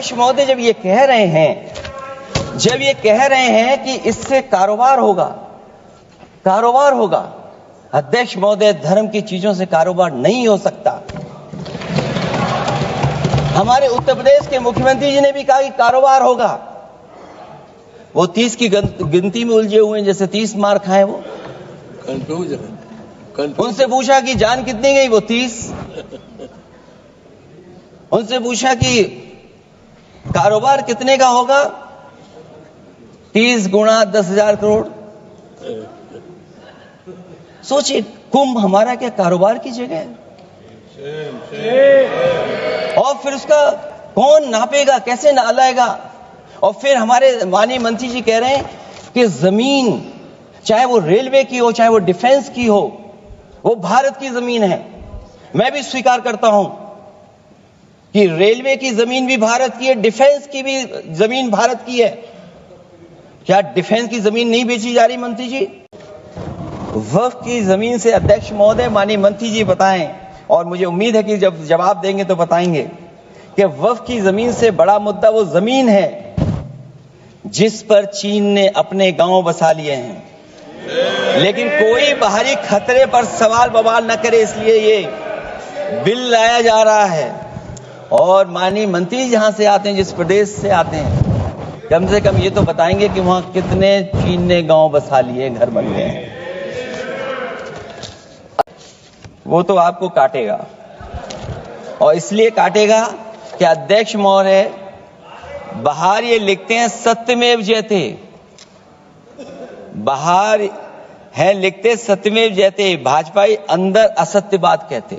अध्यक्ष महोदय जब ये कह रहे हैं कि इससे कारोबार होगा, अध्यक्ष महोदय, धर्म की चीजों से कारोबार नहीं हो सकता। हमारे उत्तर प्रदेश के मुख्यमंत्री जी ने भी कहा कि कारोबार होगा। वो 30 की गिनती में उलझे हुए हैं, जैसे 30 मार खाए वो। उनसे पूछा कि जान कितनी गई, वो 30। उनसे पूछा कि कारोबार कितने का होगा, 30 गुणा 10,000 करोड़। सोचिए, कुंभ हमारा क्या कारोबार की जगह है? और फिर उसका कौन नापेगा, कैसे नालाएगा? और फिर हमारे माननीय मंत्री जी कह रहे हैं कि जमीन, चाहे वो रेलवे की हो, चाहे वो डिफेंस की हो, वो भारत की जमीन है। मैं भी स्वीकार करता हूं कि रेलवे की जमीन भी भारत की है, डिफेंस की भी जमीन भारत की है। क्या डिफेंस की जमीन नहीं बेची जा रही मंत्री जी? वक्फ की जमीन से अध्यक्ष महोदय, माननीय मंत्री जी बताएं, और मुझे उम्मीद है कि जब जवाब देंगे तो बताएंगे कि वक्फ की जमीन से बड़ा मुद्दा वो जमीन है जिस पर चीन ने अपने गांव बसा लिए हैं, लेकिन कोई बाहरी खतरे पर सवाल बवाल न करे, इसलिए ये बिल लाया जा रहा है। और माननीय मंत्री जहां से आते हैं, जिस प्रदेश से आते हैं, कम से कम ये तो बताएंगे कि वहां कितने चीन ने गांव बसा लिए, घर बन गए हैं। वो तो आपको काटेगा, और इसलिए काटेगा कि अध्यक्ष महोदय बाहर ये लिखते हैं सत्यमेव जयते, बाहर है लिखते सत्यमेव जयते, भाजपाई अंदर असत्य बात कहते।